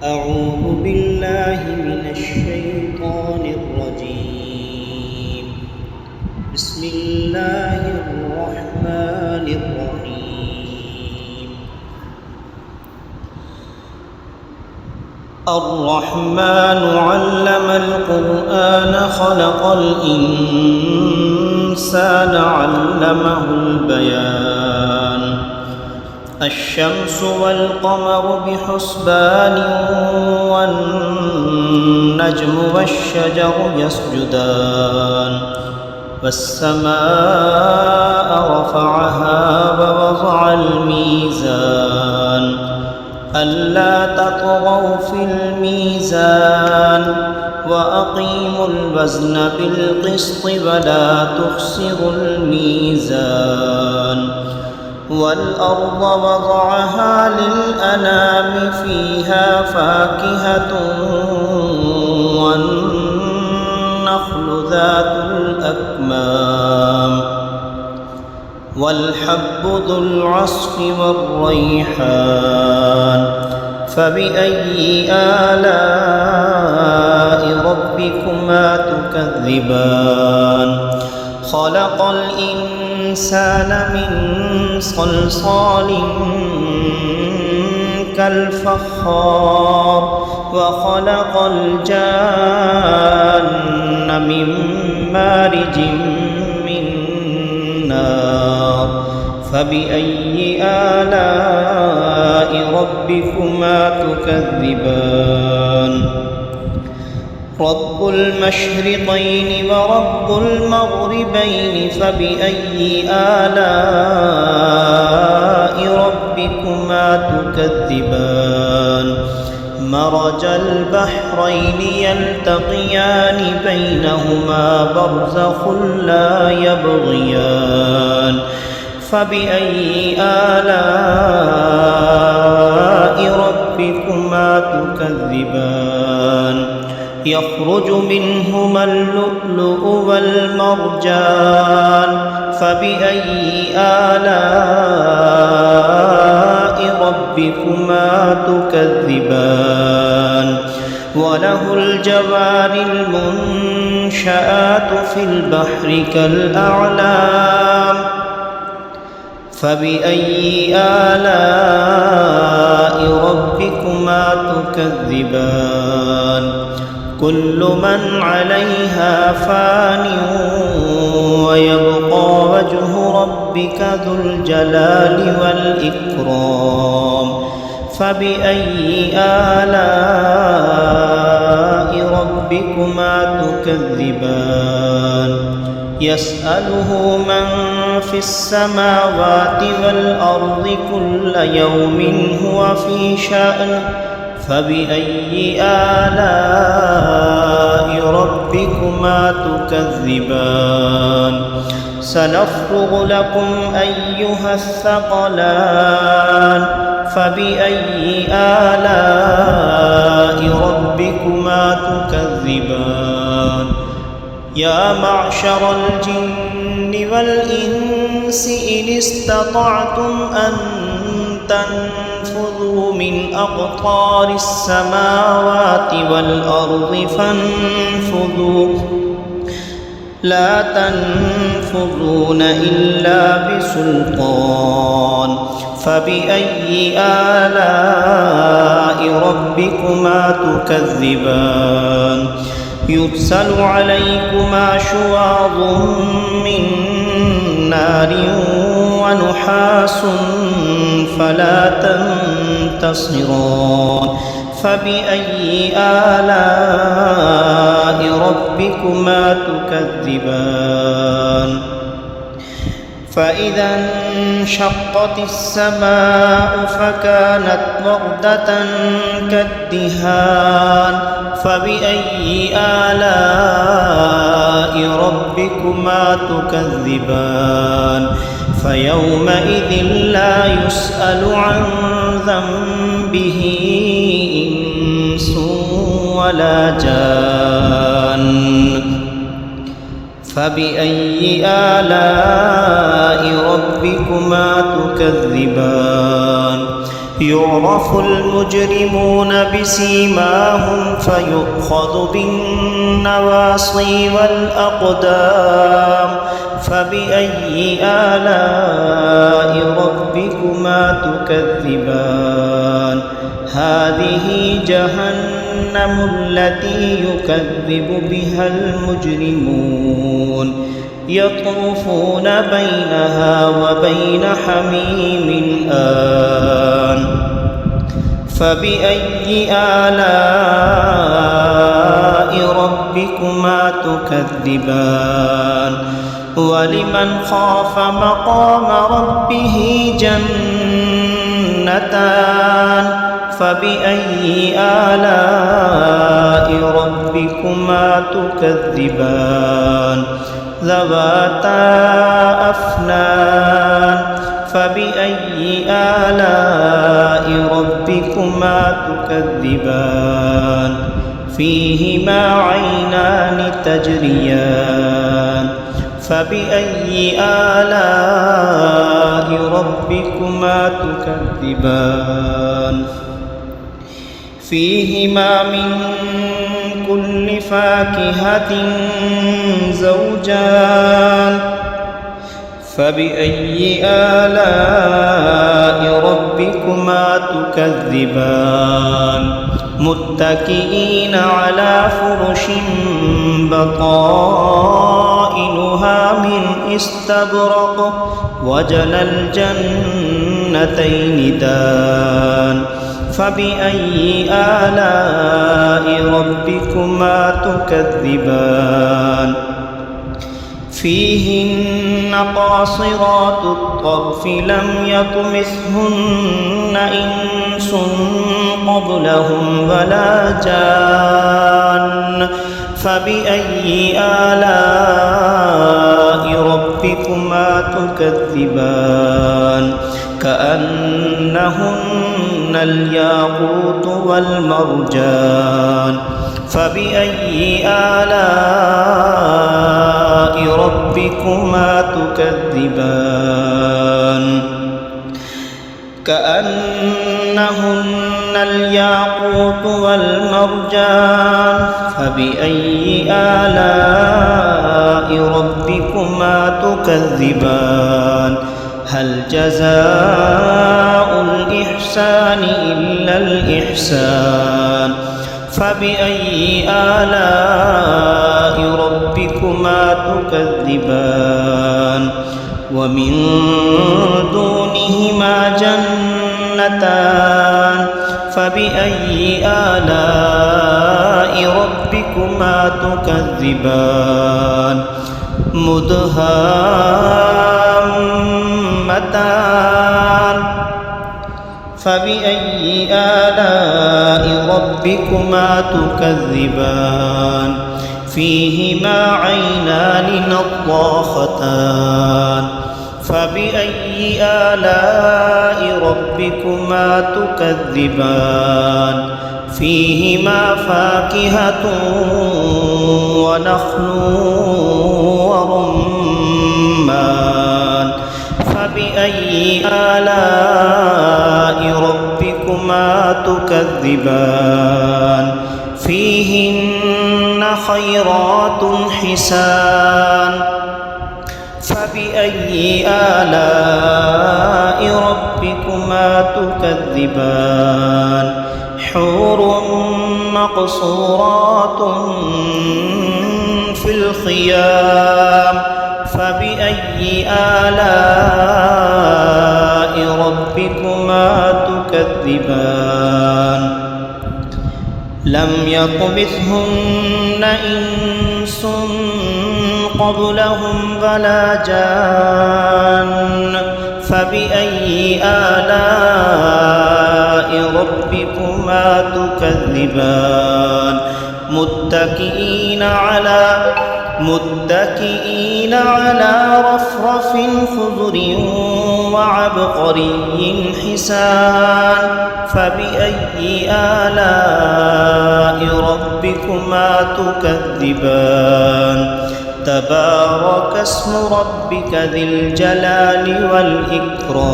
أعوذ بالله من الشيطان الرجيم. بسم الله الرحمن الرحيم. الرحمن علم القرآن خلق الإنسان علمه البيان. الشمس والقمر بحسبان والنجم والشجر يسجدان. والسماء رفعها ووضع الميزان ألا تطغوا في الميزان وأقيموا الوزن بالقسط ولا تخسروا الميزان. والأرض وضعها للأنام فيها فاكهة والنخل ذات الأكمام والحب ذو العصف والريحان. فبأي آلاء ربكما تكذبان؟ خلق الإنسان من صلصال كالفخار وخلق الجان من مارج من نار. فبأي آلاء ربكما تكذبان؟ رب المشرقين ورب المغربين فبأي آلاء ربكما تكذبان؟ مرج البحرين يلتقيان بينهما برزخ لا يبغيان. فبأي آلاء ربكما تكذبان؟ يخرج منهما اللؤلؤ والمرجان. فبأي آلاء ربكما تكذبان؟ وله الجوار المنشآت في البحر كالأعلام. فبأي آلاء ربكما تكذبان؟ كل من عليها فان ويبقى وجه ربك ذو الجلال والإكرام. فبأي آلاء ربكما تكذبان؟ يسأله من في السماوات والأرض كل يوم هو في شأن. فبأي آلاء ربكما تكذبان؟ سنفرغ لكم أيها الثقلان. فبأي آلاء ربكما تكذبان؟ يا معشر الجن والإنس إن استطعتم أن تنفذوا من أقطار السماوات والأرض فانفذوا لا تنفذون إلا بسلطان. فبأي آلاء ربكما تكذبان؟ يرسل عليكما شواظ من نار ونحاس فلا تنتصران. فبأي آلاء ربكما تكذبان؟ فإذا انشقت السماء فكانت وردة كالدهان. فبأي آلاء ربكما تكذبان؟ فيومئذ لا يسأل عن ذنبه إنس ولا جان. فبأي آلاء ربكما تكذبان؟ يعرف المجرمون بسيماهم فيؤخذ بالنواصي والأقدام فبأي آلاء ربكما تكذبان هذه جهنم التي يكذب بها المجرمون يطوفون بينها وبين حميم آن فبأي آلاء ربكما تكذبان ولمن خاف مقام ربه جنتان فبأي آلاء ربكما تكذبان ذواتا أفنان فبأي آلاء ربكما تكذبان فيهما عينان تجريان فبأي آلاء ربكما تكذبان فيهما من كل فاكهة زوجان فبأي آلاء ربكما تكذبان متكئين على فرش بطائنها من استبرق وجنى الجنتين دان فبأي آلاء ربكما تكذبان فيهن قاصرات الطرف لم يطمثهن إنس قبلهم ولا جان فبأي آلاء ربكما تكذبان كأنهن الياقوت والمرجان فبأي آلاء ربكما تكذبان كأنهن الياقوت والمرجان فبأي آلاء ربكما تكذبان هل جزاء الإحسان إلا الإحسان فبأي آلاء ربكما تكذبان ومن دونهما جنتان فبأي آلاء ربكما تكذبان مدهامتان فبأي آلاء ربكما تكذبان فيهما عينان نضاختان فبأي آلاء ربكما تكذبان فيهما فاكهة ونخل ورمان فبأي آلاء ربكما تكذبان فيهن خيرات حسان فبأي آلاء ربكما تكذبان حور مقصورات في الخيام فبأي آلاء ربكما تكذبان لم يطمثهن إنس قبلهم ولا جان فبأي آلاء ربكما تكذبان متكئين على رفرف خضر وعبقري حسان فبأي آلاء ربكما تكذبان تبارك اسم ربك ذي الجلال والإكرام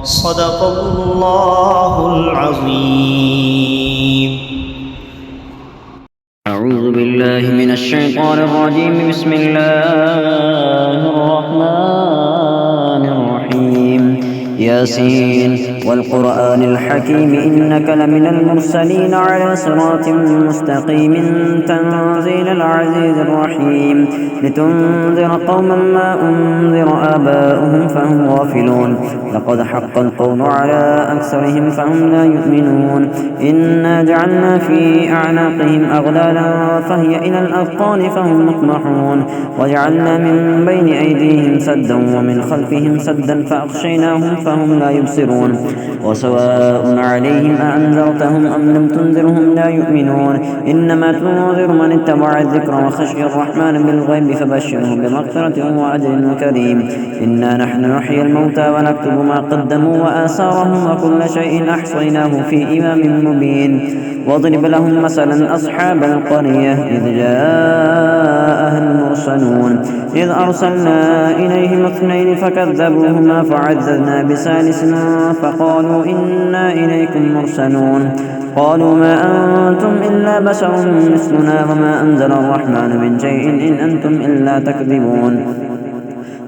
صدق الله العظيم. أعوذ بالله من الشيطان الرجيم. بسم الله الرحمن الرحيم. ياسين والقرآن الحكيم إنك لمن المرسلين على صراط مستقيم تنزيل العزيز الرحيم لتنذر قوما ما أنذر آباؤهم فهم غافلون لقد حق القول على أكثرهم فهم لا يؤمنون إنا جعلنا في أعناقهم أغلالا فهي إلى الأذقان فهم مقمحون وجعلنا من بين أيديهم سدا ومن خلفهم سدا فأغشيناهم فهم لا يبصرون وسواء عليهم أأنذرتهم أم لم تنذرهم لا يؤمنون إنما تنذر من اتبع الذكر وخشي الرحمن بالغيب فبشره بمغفرة وأجر كريم. إنا نحن نحيي الموتى ونكتب ما قدموا وآثارهم وكل شيء أحصيناه في إمام مبين. واضرب لهم مثلا أصحاب القرية إذ جاءها المرسلون إذ أرسلنا إليهم اثنين فكذبوهما فعززنا بثالث فقالوا إنا إليكم مرسلون قالوا ما أنتم إلا بشر مثلنا وما أنزل الرحمن من شيء إن أنتم إلا تكذبون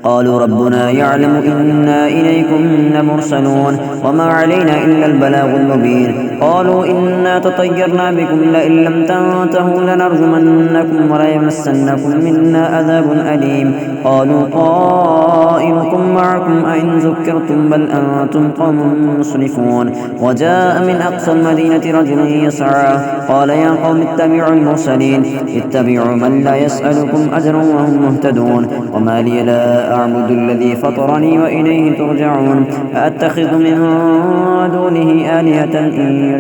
قالوا ربنا يعلم إنا إليكم لمرسلون وما علينا إلا البلاغ المبين قالوا إنا تطيرنا بكم لئن لم تنتهوا لنرجمنكم وليمسنكم منا عذاب أليم قالوا طائركم معكم أئن ذكرتم بل أنتم قوم مسرفون وجاء من أقصى المدينة رجل يسعى قال يا قوم اتبعوا المرسلين اتبعوا من لا يسألكم أجرا وهم مهتدون وما لي لا أعبد الذي فطرني وإليه ترجعون أأتخذ من دونه آلهة إن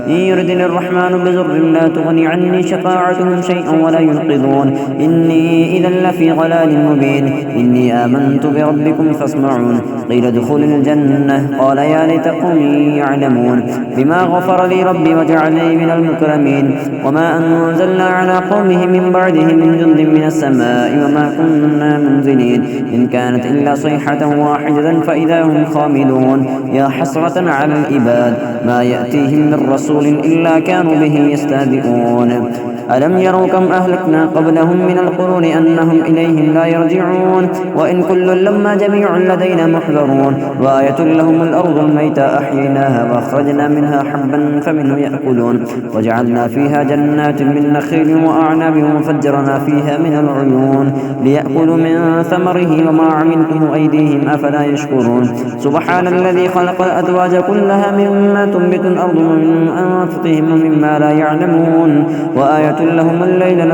يردني الرحمن بضر لا تغني عني شفاعتهم شيئا ولا ينقذون إني إذا لفي ضلال مبين إني آمنت بربكم فاسمعون قيل ادخل الجنة قال يا ليت قومي يعلمون بما غفر لي ربي وجعلني من المكرمين وما أنزلنا على قومه من بعده من جند من السماء وما كنا منزلين إن كانت إلا صيحة واحدة فإذا هم خامدون يا حسرة على العباد ما يأتيهم من رسول إلا كانوا به يستهزئون ألم يروا كم أهلكنا قبلهم من القرون أنهم إليهم لا يرجعون وإن كل لما جميع لدينا محضرون وآية لهم الأرض الميتة أحييناها وأخرجنا منها حبا فمنه يأكلون وجعلنا فيها جنات من نخيل وأعناب وفجرنا فيها من العيون ليأكلوا من ثمره وما عملته أيديهم أفلا يشكرون سبحان الذي خلق الأزواج كلها مما تنبت الأرض ومن أنفسهم ومما لا يعلمون وآية لهم الليل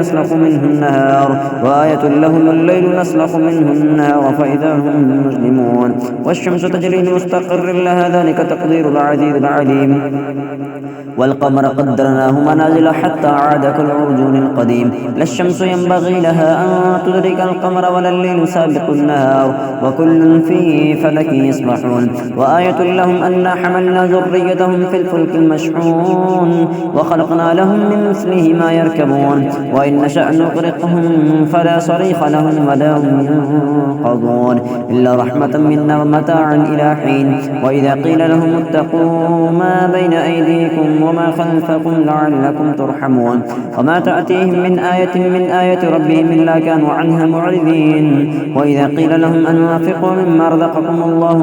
نسلخ منه النهار فإذا هم مظلمون والشمس تجري لمستقر لها ذلك تقدير العزيز العليم والقمر قدرناه منازل حتى عاد كالعرجون القديم لا الشمس ينبغي لها أن تدرك القمر ولا الليل سابق النهار وكل في فلك يسبحون وآية لهم أنا حملنا ذريتهم في الفلك المشحون وخلقنا لهم من مثله ما يركبون وإن نشأ نغرقهم فلا صريخ لهم ولا هم ينقضون إلا رحمة منا ومتاعا إلى حين وإذا قيل لهم اتقوا ما بين أيديكم وما خلفكم لعلكم ترحمون وما تأتيهم من آية ربهم إلا كانوا عنها معرضين وإذا قيل لهم أنفقوا مما رزقكم الله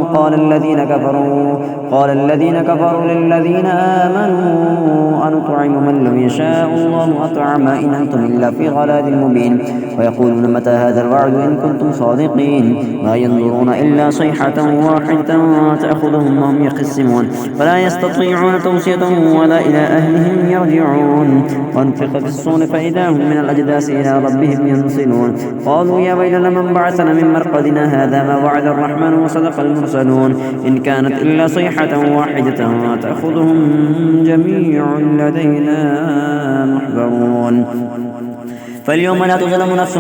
قال الذين كفروا للذين آمنوا أنطعم من لم يشاء الله أطعمه إن أنتم إلا في ضلال مبين ويقولون متى هذا الوعد إن كنتم صادقين ما ينظرون إلا صيحة واحدة تأخذهم وهم يخصمون فلا يستطيعون توصية ولا إلى أهلهم يرجعون وانفق في الصور فإذا هم من الأجداث إلى ربهم ينسلون قالوا يا ويلنا من بعثنا من مرقدنا هذا ما وعد الرحمن وصدق المرسلون إن كانت إلا صيحة واحدة تأخذهم جميع لدينا محضرون فاليوم لا تظلم نفس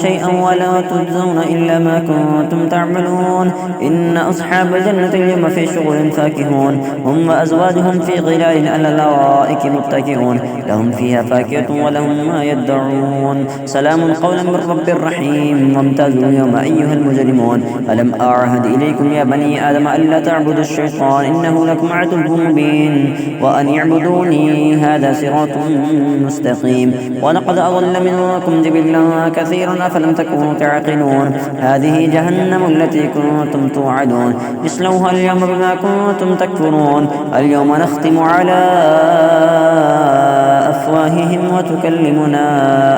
شيئا ولا تجزون إلا ما كنتم تعملون إن أصحاب الجنة اليوم في شغل فاكهون هم وأزواجهم في ظلال على الأرائك متكئون لهم فيها فاكهة ولهم ما يدعون سلام قولا من رب رحيم وامتازوا اليوم أيها المجرمون ألم أعهد إليكم يا بني آدم ألا تعبدوا الشيطان إنه لكم عدو مبين وأن اعبدوني هذا صراط مستقيم ولقد أضل منكم جبلا كثيرا أفلم تكونوا تعقلون هذه جهنم التي كنتم توعدون اصلوها اليوم بما كنتم تكفرون اليوم نختم على أفواههم وتكلمنا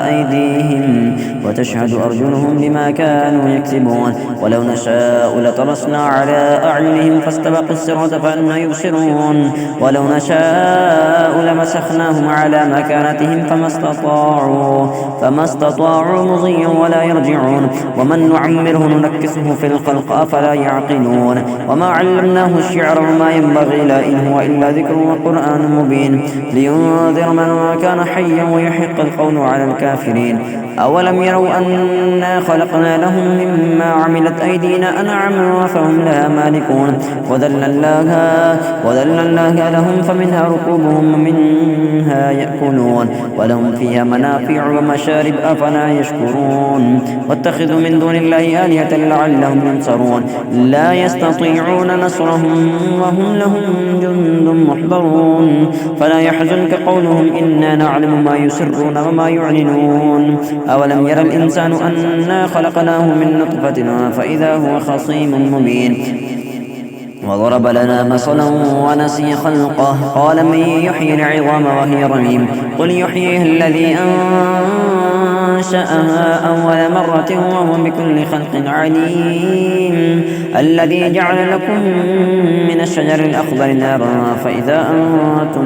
أيديهم وتشهد أرجلهم بما كانوا يكسبون ولو نشاء لطمسنا على أعينهم فاستبقوا الصراط فأنى يبصرون ولو نشاء لمسخناهم على مكانتهم فما استطاعوا مضيا ولا يرجعون ومن نعمره ننكسه في الخلق أفلا يعقلون وما علمناه الشعر وما ينبغي له إن هو إلا ذكر وقرآن مبين لينذر من كان حيا ويحق القول على الكافرين أولم يروا أنا خلقنا لهم مما عملت أيدينا أنعاما فهم لها مالكون وذللناها لهم فمنها ركوبهم ومنها يأكلون ولهم فيها منافع ومشارب أفلا يشكرون واتخذوا من دون الله آلهة لعلهم ينصرون لا يستطيعون نصرهم وهم لهم جند محضرون فلا يحزنك قولهم إنا نعلم ما يسرون وما يعلنون أولم ير الإنسان أنا خلقناه من نطفة فإذا هو خصيم مبين وضرب لنا مثلا ونسي خلقه قال من يحيي العظام وهي رميم قل يحييها الذي أنشأها أول مرة وهو بكل خلق عليم الذي جعل لكم من الشجر الأخضر نارا فإذا أنتم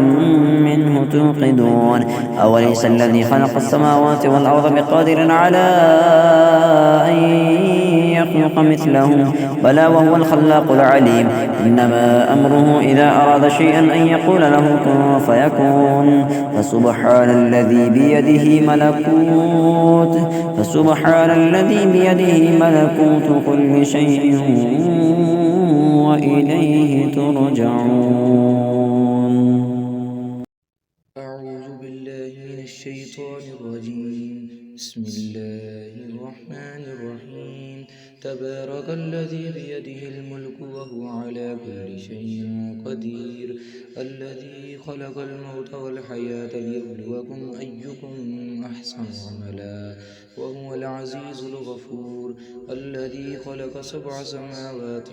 منه توقدون أوليس الذي خلق السماوات والأرض بقادر على أن يخلق مثلهم بلى وهو الخلاق العليم إنما أمره إذا أراد شيئا أن يقول له كن فيكون فسبحان الذي بيده ملكوت كل شيء وإليه ترجعون. أعوذ بالله من الشيطان الرجيم بسم الله الرحمن الرحيم تبارك الذي بيده الملك وهو على كل شيء قدير الذي خلق الموت والحياة ليبلوكم أيكم أحسن عملا وهو العزيز الغفور الذي خلق 7 سماوات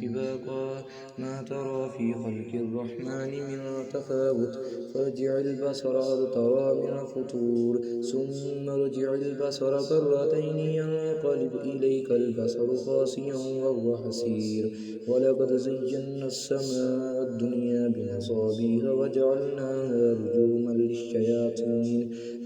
طباقا ما ترى في خلق الرحمن من تفاوت فارجع البصر هل ترى من فطور ثم ارجع البصر كرتين ينقلب إليك البصر خاسئا وهو حسير ولقد زينا السماء الدنيا بمصابيح وجعلناها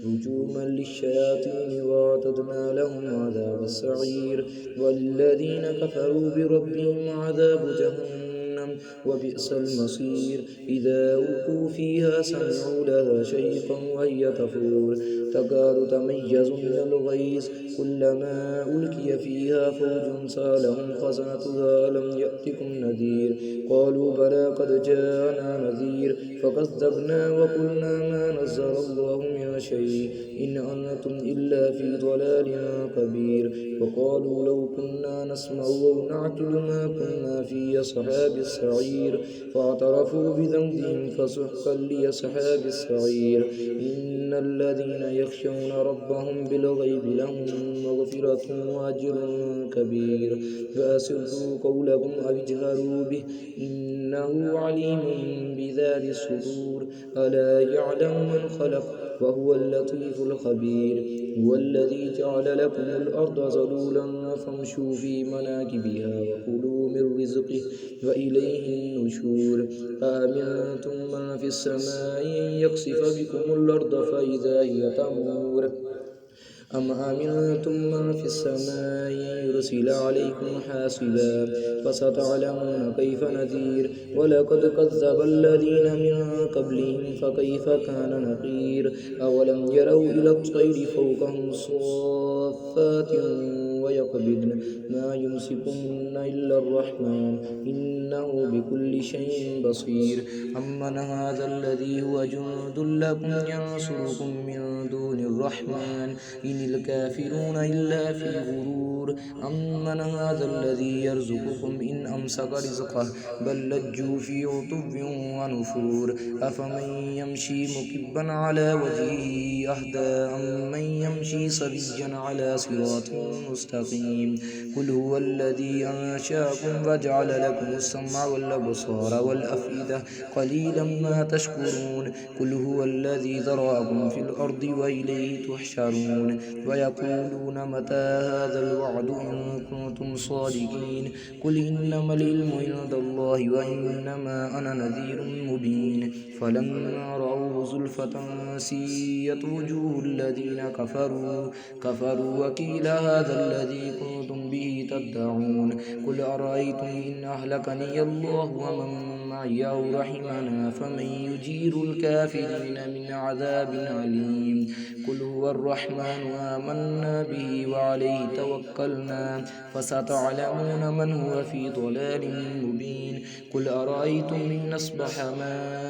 رجوما للشياطين وأعتدنا لهم عذاب السعير والذين كفروا بربهم عذاب جهنم وبئس المصير إذا ألقوا فيها سمعوا لها شهيقا وهي تفور تكاد تميز من الغيظ كلما ألقي فيها فوج سألهم خزنتها ألم يأتكم نذير قالوا بلى قد جاءنا نذير فكذبنا وقلنا ما نزل الله من شيء إن أنتم إلا في ضلال كبير وقالوا لو كنا نسمع أو نعقل ما كنا في أصحاب السعير فاعترفوا بذنبهم فسحقا لأصحاب السعير إن الذين يخشون ربهم بالغيب لهم مغفرة وأجر كبير فأسروا قولكم أو اجهروا به إنه عليم بذات الصدور ألا يعلم من خلق وهو اللطيف الخبير هو الذي جعل لكم الأرض ذلولا فامشوا في مناكبها وكلوا من رزقه وإليه النشور آمنتم من في السماء أن يخسف بكم الأرض فإذا هي تمور أم أمنتم من في السماء يرسل عليكم حاسبا فستعلمون كيف نذير ولقد كذب الذين من قبلهم فكيف كان نكير أولم يروا إلى الطير فوقهم صافات ويقبضن ما يمسكن إلا الرحمن إنه بكل شيء بصير أمن هذا الذي هو جند لكم ينصركم من دون الرحمن إن الكافرون إلا في غرور أمن هذا الذي يرزقكم إن أمسك رزقه بل لجوا في عتو ونفور أفمن يمشي مكبا على وجهه أهدى أمن يمشي سويا على صراط مستقيم قل هو الذي أنشأكم وجعل لكم السمع والأبصار والأفئدة قليلا ما تشكرون قل هو الذي ذرأكم في الأرض وإليه تحشرون ويقولون متى هذا الوعد إن كنتم صادقين قل إنما العلم عند الله وإنما أنا نذير مبين فلما رأوه زلفة سيئت وجوه الذين كفروا وقيل هذا الذي كنتم به تدعون قل أرأيتم إن أهلكني الله ومن معي أو رحمنا فمن يجير الكافرين من عذاب أليم قل هو الرحمن آمنا به وعليه توكلنا فستعلمون من هو في ضلال مبين قل أرأيتم إن أصبح ماء